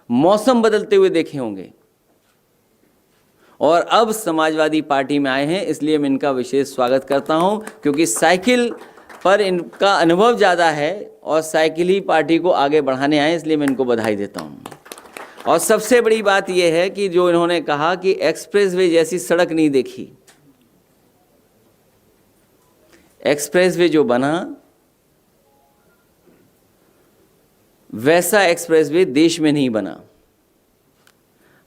मौसम बदलते हुए देखे होंगे और अब समाजवादी पार्टी में आए हैं, इसलिए मैं इनका विशेष स्वागत करता हूं, क्योंकि साइकिल पर इनका अनुभव ज़्यादा है और साइकिल ही पार्टी को आगे बढ़ाने आए, इसलिए मैं इनको बधाई देता हूं। और सबसे बड़ी बात यह है कि जो इन्होंने कहा कि एक्सप्रेसवे जैसी सड़क नहीं देखी। एक्सप्रेसवे जो बना वैसा एक्सप्रेसवे देश में नहीं बना।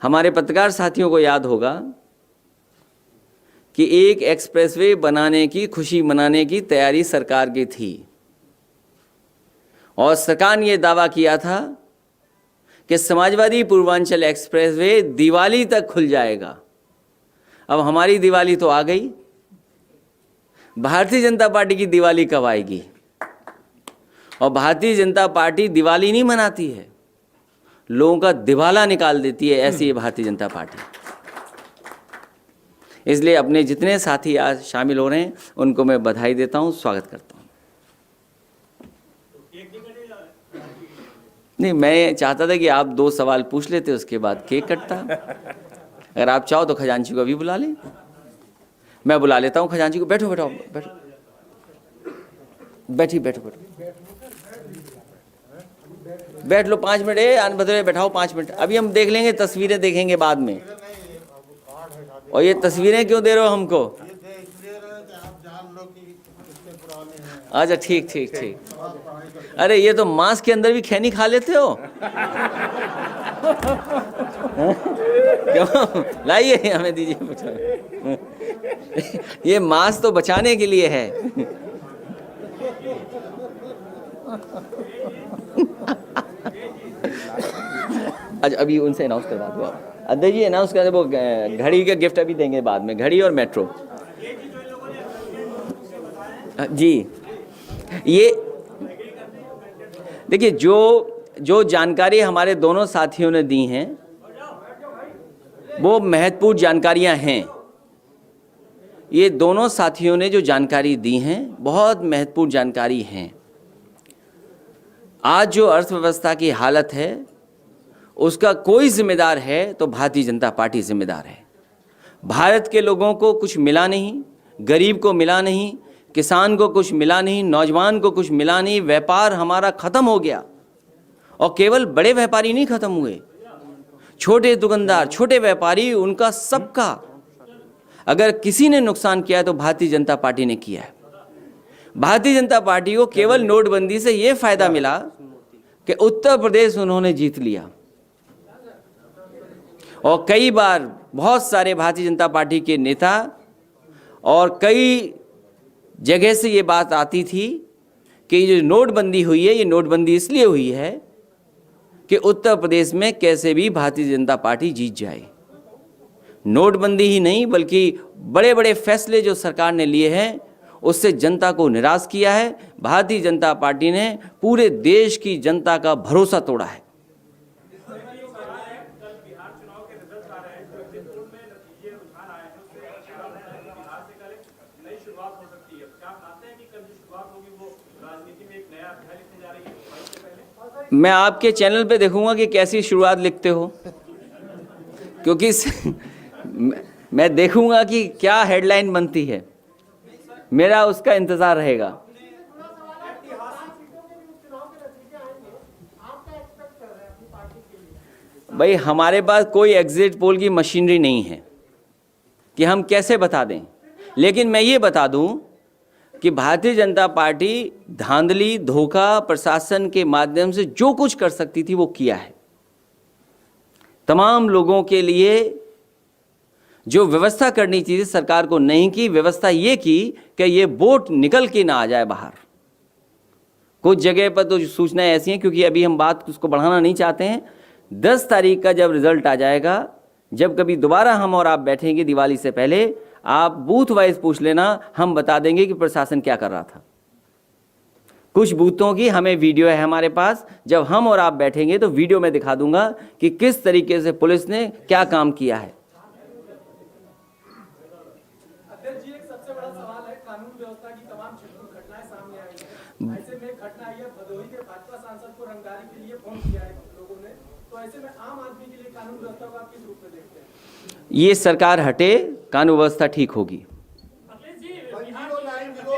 हमारे पत्रकार साथियों को याद होगा कि एक एक्सप्रेसवे बनाने की खुशी मनाने की तैयारी सरकार की थी और सरकार ने यह दावा किया था कि समाजवादी पूर्वांचल एक्सप्रेसवे दिवाली तक खुल जाएगा। अब हमारी दिवाली तो आ गई, भारतीय जनता पार्टी की दिवाली कब आएगी? और भारतीय जनता पार्टी दिवाली नहीं मनाती है, लोगों का दिवाला निकाल देती है, ऐसी है भारतीय जनता पार्टी। इसलिए अपने जितने साथी आज शामिल हो रहे हैं उनको मैं बधाई देता हूं, स्वागत करता हूं। नहीं, मैं चाहता था कि आप 2 सवाल पूछ लेते, उसके बाद केक कटता। अगर आप चाहो तो खजांची को अभी बुला लें। मैं बुला लेता हूं खजांची को। बैठो बैठो बैठो, बैठी बैठो बैठो, बैठ लो 5 मिनट। आन बदले बैठाओ 5 मिनट। अभी हम देख लेंगे, तस्वीरें देखेंगे बाद में। और ये तस्वीरें क्यों दे रहे हो हमको? अच्छा, ठीक ठीक ठीक। अरे ये तो मांस के अंदर भी खैनी खा लेते हो। क्यों? लाइए, हमें दीजिए। ये मांस तो बचाने के लिए है। अच्छा, अभी उनसे अनाउंस करवा दो आप। अध्यक्ष जी अनाउंस कर दे, वो घड़ी का गिफ्ट अभी देंगे बाद में, घड़ी और मेट्रो। जी, ये देखिए, जो जानकारी हमारे दोनों साथियों ने दी हैं वो महत्वपूर्ण जानकारियां हैं। ये दोनों साथियों ने जो जानकारी दी हैं बहुत महत्वपूर्ण जानकारी हैं। आज जो अर्थव्यवस्था की हालत है उसका कोई जिम्मेदार है तो भारतीय जनता पार्टी जिम्मेदार है। भारत के लोगों को कुछ मिला नहीं, गरीब को मिला नहीं, किसान को कुछ मिला नहीं, नौजवान को कुछ मिला नहीं। व्यापार हमारा खत्म हो गया। और केवल बड़े व्यापारी नहीं खत्म हुए, छोटे दुकानदार, छोटे व्यापारी, उनका सबका अगर किसी ने नुकसान किया तो भारतीय जनता पार्टी ने किया है। भारतीय जनता पार्टी को केवल नोटबंदी से यह फायदा मिला कि उत्तर प्रदेश उन्होंने जीत लिया। और कई बार बहुत सारे भारतीय जनता पार्टी के नेता और कई जगह से ये बात आती थी कि ये नोटबंदी हुई है, ये नोटबंदी इसलिए हुई है कि उत्तर प्रदेश में कैसे भी भारतीय जनता पार्टी जीत जाए। नोटबंदी ही नहीं बल्कि बड़े बड़े फैसले जो सरकार ने लिए हैं उससे जनता को निराश किया है। भारतीय जनता पार्टी ने पूरे देश की जनता का भरोसा तोड़ा है। मैं आपके चैनल पे देखूंगा कि कैसी शुरुआत लिखते हो, क्योंकि मैं देखूंगा कि क्या हेडलाइन बनती है, मेरा उसका इंतजार रहेगा। भाई, हमारे पास कोई एग्जिट पोल की मशीनरी नहीं है कि हम कैसे बता दें, लेकिन मैं ये बता दूं कि भारतीय जनता पार्टी धांधली, धोखा, प्रशासन के माध्यम से जो कुछ कर सकती थी वो किया है। तमाम लोगों के लिए जो व्यवस्था करनी चाहिए सरकार को नहीं की। व्यवस्था ये की कि ये वोट निकल के ना आ जाए बाहर। कुछ जगह पर तो सूचनाएं ऐसी हैं, क्योंकि अभी हम बात उसको बढ़ाना नहीं चाहते हैं। 10 तारीख का जब रिजल्ट आ जाएगा, जब कभी दोबारा हम और आप बैठेंगे दिवाली से पहले, आप बूथ वाइज पूछ लेना, हम बता देंगे कि प्रशासन क्या कर रहा था। कुछ बूथों की हमें वीडियो है हमारे पास, जब हम और आप बैठेंगे तो वीडियो में दिखा दूंगा कि किस तरीके से पुलिस ने क्या काम किया है। अध्यक्ष जी, एक सबसे बड़ा सवाल है, कानून व्यवस्था की तमाम घटनाएं सामने आई हैं। ऐसे में घटना आई है, भदोही के भाजपा सांसद को रंगदारी के लिए फोन किया है लोगों ने, तो ऐसे में आम आदमी के लिए कानून व्यवस्था को आप किस रूप में देखते हैं? ये सरकार हटे, कानून व्यवस्था ठीक होगी। 109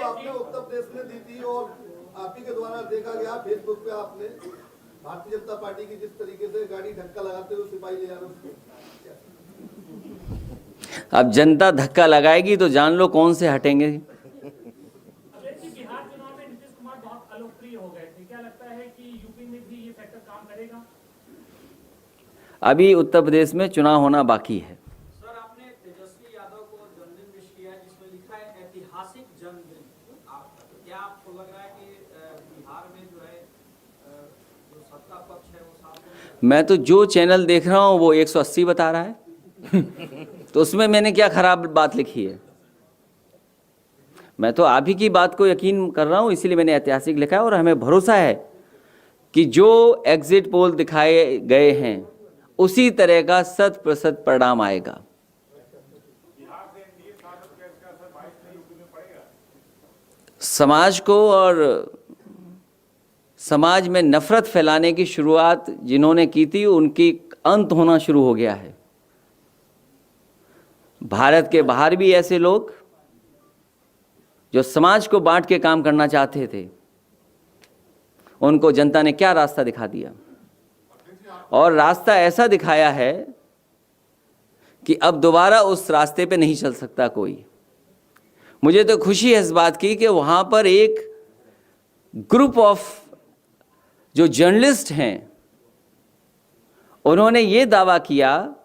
आपने उत्तर प्रदेश में दी थी और आप ही के द्वारा देखा गया फेसबुक पे आपने भारतीय जनता पार्टी की जिस तरीके से गाड़ी धक्का लगाते हुए सिपाही ले जा रहे उसको। अब जनता धक्का लगाएगी तो जान लो कौन से हटेंगे। बिहार चुनाव में नीतीश कुमार बहुत अलोकप्रिय हो गए थे, क्या लगता है कि यूपी में भी ये फैक्टर काम करेगा? अभी उत्तर प्रदेश में चुनाव होना बाकी है। सर, आपने तेजस्वी यादव को जन्मदिन विश किया है जिसमें लिखा है ऐतिहासिक जन्मदिन। क्या आपको लग रहा है कि बिहार में जो है जो सत्ता पक्ष है वो साथ में? मैं तो जो चैनल देख रहा हूँ वो 180 बता रहा है तो उसमें मैंने क्या खराब बात लिखी है? मैं तो आप ही की बात को यकीन कर रहा हूँ, इसीलिए मैंने ऐतिहासिक लिखा है। और हमें भरोसा है कि जो एग्जिट पोल दिखाए गए हैं उसी तरह का 100% परिणाम आएगा। समाज को और समाज में नफरत फैलाने की शुरुआत जिन्होंने की थी उनकी अंत होना शुरू हो गया है। भारत के बाहर भी ऐसे लोग जो समाज को बांट के काम करना चाहते थे, उनको जनता ने क्या रास्ता दिखा दिया, और रास्ता ऐसा दिखाया है कि अब दोबारा उस रास्ते पे नहीं चल सकता कोई। मुझे तो खुशी है इस बात की कि वहाँ पर एक ग्रुप ऑफ जो जर्नलिस्ट हैं उन्होंने ये दावा किया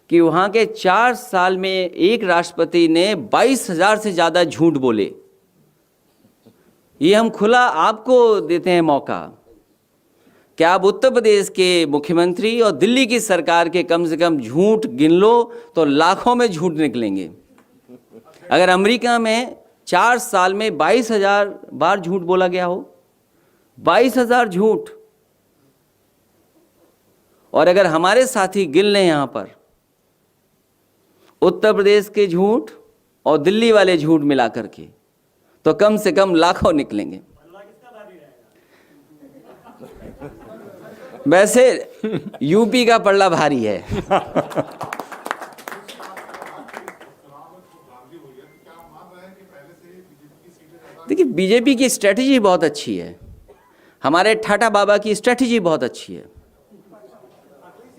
कि वहाँ के 4 साल में एक राष्ट्रपति ने 22,000 से ज़्यादा झूठ बोले। ये हम खुला आपको देते हैं मौका कि आप उत्तर प्रदेश के मुख्यमंत्री और दिल्ली की सरकार के कम से कम झूठ गिन लो तो लाखों में झूठ निकलेंगे। अगर अमेरिका में 4 साल में 22,000 बार झूठ बोला गया हो, 22,000 झूठ, और अगर हमारे साथी गिन लें यहाँ पर उत्तर प्रदेश के झूठ और दिल्ली वाले झूठ मिला करके, तो कम से कम लाखों निकलेंगे। वैसे यूपी का पल्ला भारी है। देखिए, बीजेपी की स्ट्रेटजी बहुत अच्छी है, हमारे ठाटा बाबा की स्ट्रेटजी बहुत अच्छी है।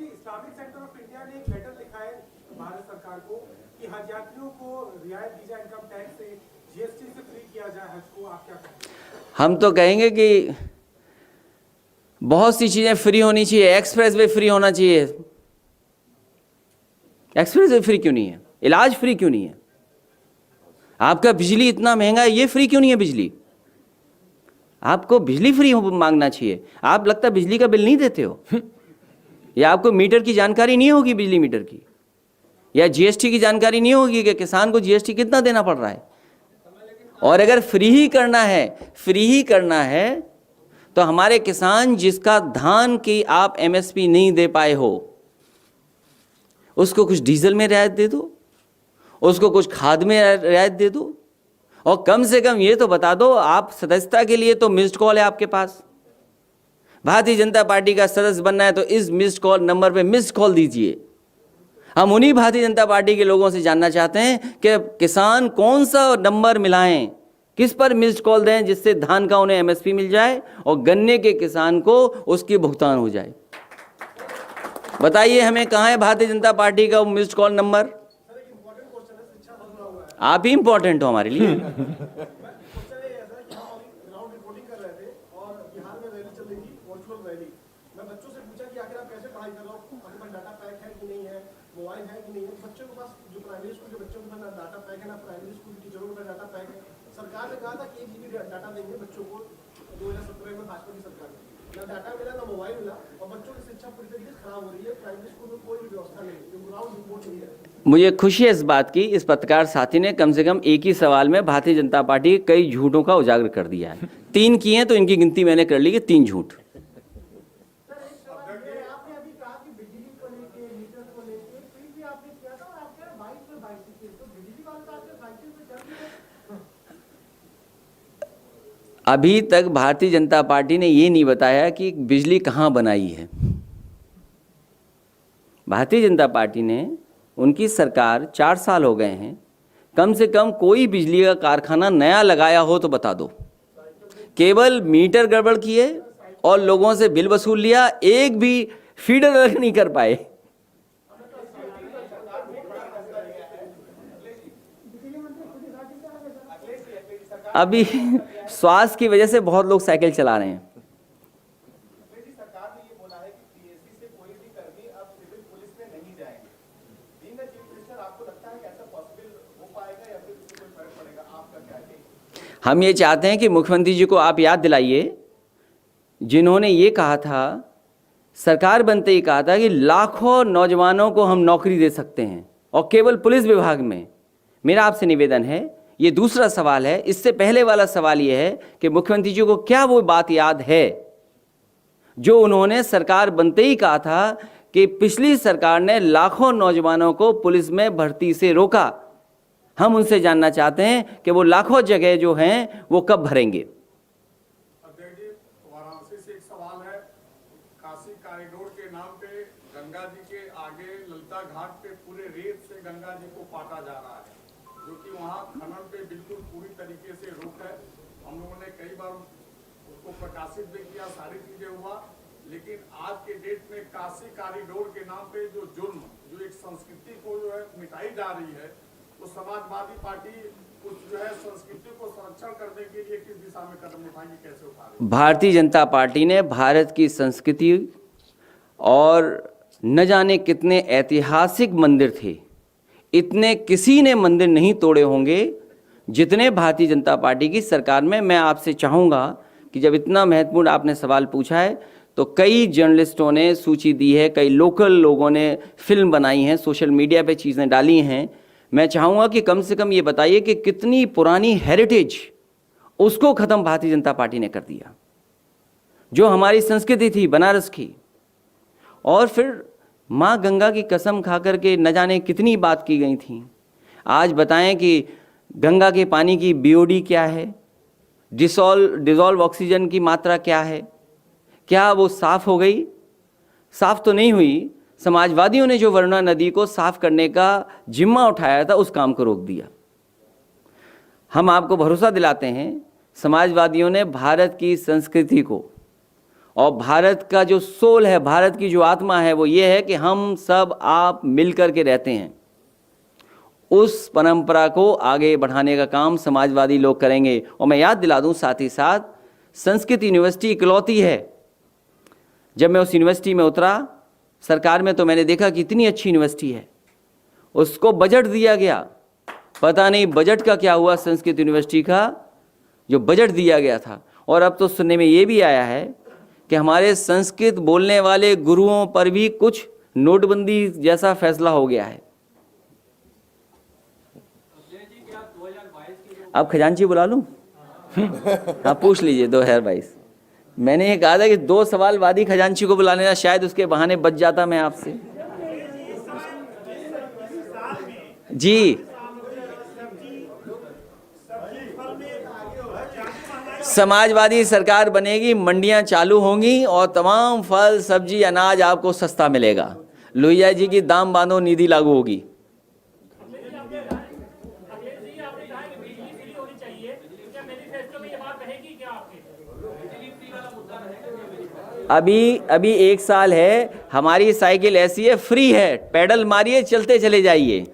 इस्लामिक सेंटर ऑफ इंडिया ने एक लेटर लिखा है भारत सरकार को कि हज यात्रियों को रियायत दी जाए इनकम टैक्स से, जीएसटी से फ्री किया जाए हज को। आप क्या कहेंगे? हम तो कहेंगे कि बहुत सी चीज़ें फ्री होनी चाहिए। एक्सप्रेस वे फ्री होना चाहिए। एक्सप्रेस वे फ्री क्यों नहीं है? इलाज फ्री क्यों नहीं है? आपका बिजली इतना महंगा है, ये फ्री क्यों नहीं है बिजली? आपको बिजली फ्री मांगना चाहिए। आप लगता है बिजली का बिल नहीं देते हो या आपको मीटर की जानकारी नहीं होगी, बिजली मीटर की, या जीएसटी की जानकारी नहीं होगी कि किसान को जीएसटी कितना देना पड़ रहा है। और अगर फ्री ही करना है तो हमारे किसान जिसका धान की आप एमएसपी नहीं दे पाए हो, उसको कुछ डीजल में रियायत दे दो, उसको कुछ खाद में रियायत दे दो, और कम से कम ये तो बता दो, आप सदस्यता के लिए तो मिस्ड कॉल है आपके पास। भारतीय जनता पार्टी का सदस्य बनना है तो इस मिस्ड कॉल नंबर पे मिस्ड कॉल दीजिए। हम उन्हीं भारतीय जनता पार्टी के लोगों से जानना चाहते हैं कि किसान कौन सा नंबर मिलाएं, किस पर मिस्ड कॉल दें जिससे धान का उन्हें एमएसपी मिल जाए और गन्ने के किसान को उसकी भुगतान हो जाए। बताइए हमें, कहाँ है भारतीय जनता पार्टी का वो मिस्ड कॉल नंबर? आप ही इंपॉर्टेंट हो हमारे लिए। सरकार ने कहा था कि 1 GB डाटा देंगे बच्चों को 2017 में भाजपा की सरकार ने, ना डाटा मिला ना मोबाइल मिला, और बच्चों की शिक्षा पूरी तरीके से खराब हो रही है। प्राइमरी स्कूल में कोई भी व्यवस्था नहीं है, ग्राउंड रिपोर्ट नहीं है। मुझे खुशी है इस बात की, इस पत्रकार साथी ने कम से कम एक ही सवाल में भारतीय जनता पार्टी के कई झूठों का उजागर कर दिया है। 3 किए हैं तो इनकी गिनती मैंने कर ली कि 3 झूठ। आपने अभी कहा कि बिजली को लेके, मीटर को लेके फिर भी आपने किया था, और आप कह रहे 22 पे 22 तो बिजली वाले तो आपके साइकिल पे चल रही है। अभी तक भारतीय जनता पार्टी ने ये नहीं बताया कि बिजली कहाँ बनाई है। भारतीय जनता पार्टी ने, उनकी सरकार 4 साल हो गए हैं, कम से कम कोई बिजली का कारखाना नया लगाया हो तो बता दो। केवल मीटर गड़बड़ किए और लोगों से बिल वसूल लिया, एक भी फीडर अलग नहीं कर पाए। अभी स्वास्थ्य की वजह से बहुत लोग साइकिल चला रहे हैं। सरकार ने ये बोला है कि पीएससी से कोई भी कर्मी अब सिविल पुलिस में नहीं जाएंगे। बीइंग अ चीफ मिनिस्टर, आपको लगता है कि ऐसा पॉसिबल हो पाएगा या फिर इससे कोई फर्क पड़ेगा? आपका क्या है? हम ये चाहते हैं कि मुख्यमंत्री जी को आप याद दिलाइए, जिन्होंने ये कहा था, सरकार बनते ही कहा था कि लाखों नौजवानों को हम नौकरी दे सकते हैं, और केवल पुलिस विभाग में। मेरा आपसे निवेदन है, ये दूसरा सवाल है। इससे पहले वाला सवाल ये है कि मुख्यमंत्री जी को क्या वो बात याद है जो उन्होंने सरकार बनते ही कहा था कि पिछली सरकार ने लाखों नौजवानों को पुलिस में भर्ती से रोका। हम उनसे जानना चाहते हैं कि वो लाखों जगह जो हैं वो कब भरेंगे। अध्यक्ष जी, वाराणसी से एक सवाल है। काशी कॉरिडोर के नाम पे गंगा जी के आगे ललिता घाट पे पूरे रेत से गंगा जी को पाटा जा रहा है, जो कि वहाँ खनन पे बिल्कुल पूरी तरीके से रोक है। हम लोगों ने कई बार उसको प्रकाशित भी किया, सारी चीजें हुआ, लेकिन आज के डेट में काशी कॉरिडोर के नाम पे जो जुर्म, जो एक संस्कृति को जो है मिटाई जा रही है, तो समाजवादी पार्टी उस जो है संस्कृति को संरक्षण करने के लिए किस दिशा में कदम उठाएगी, कैसे उठा रही है? भारतीय जनता पार्टी ने भारत की संस्कृति और न जाने कितने ऐतिहासिक मंदिर थे, इतने किसी ने मंदिर नहीं तोड़े होंगे जितने भारतीय जनता पार्टी की सरकार में। मैं आपसे चाहूँगा कि जब इतना महत्वपूर्ण आपने सवाल पूछा है तो कई जर्नलिस्टों ने सूची दी है, कई लोकल लोगों ने फिल्म बनाई हैं, सोशल मीडिया पे चीज़ें डाली हैं। मैं चाहूँगा कि कम से कम ये बताइए कि कितनी पुरानी हेरिटेज उसको ख़त्म भारतीय जनता पार्टी ने कर दिया, जो हमारी संस्कृति थी बनारस की। और फिर माँ गंगा की कसम खा कर के न जाने कितनी बात की गई थी। आज बताएं कि गंगा के पानी की बीओडी क्या है, डिसॉल्व ऑक्सीजन की मात्रा क्या है, क्या वो साफ़ हो गई? साफ़ तो नहीं हुई। समाजवादियों ने जो वरुणा नदी को साफ़ करने का जिम्मा उठाया था, उस काम को रोक दिया। हम आपको भरोसा दिलाते हैं, समाजवादियों ने भारत की संस्कृति को और भारत का जो सोल है, भारत की जो आत्मा है, वो ये है कि हम सब आप मिल कर के रहते हैं। उस परंपरा को आगे बढ़ाने का काम समाजवादी लोग करेंगे। और मैं याद दिला दूं साथ ही साथ, संस्कृत यूनिवर्सिटी इकलौती है। जब मैं उस यूनिवर्सिटी में उतरा सरकार में, तो मैंने देखा कि इतनी अच्छी यूनिवर्सिटी है, उसको बजट दिया गया। पता नहीं बजट का क्या हुआ, संस्कृत यूनिवर्सिटी का जो बजट दिया गया था। और अब तो सुनने में ये भी आया है कि हमारे संस्कृत बोलने वाले गुरुओं पर भी कुछ नोटबंदी जैसा फैसला हो गया है। अब खजांची बुला लूं? हाँ, पूछ लीजिए 2022। मैंने ये कहा था कि 2 सवाल वादी खजांची को बुला लेना, शायद उसके बहाने बच जाता मैं आपसे। जी, समाजवादी सरकार बनेगी, मंडियां चालू होंगी और तमाम फल सब्जी अनाज आपको सस्ता मिलेगा। लोहिया जी की दाम बांधो नीति लागू होगी। अभी 1 साल है, हमारी साइकिल ऐसी है, फ्री है, पैडल मारिए चलते चले जाइए।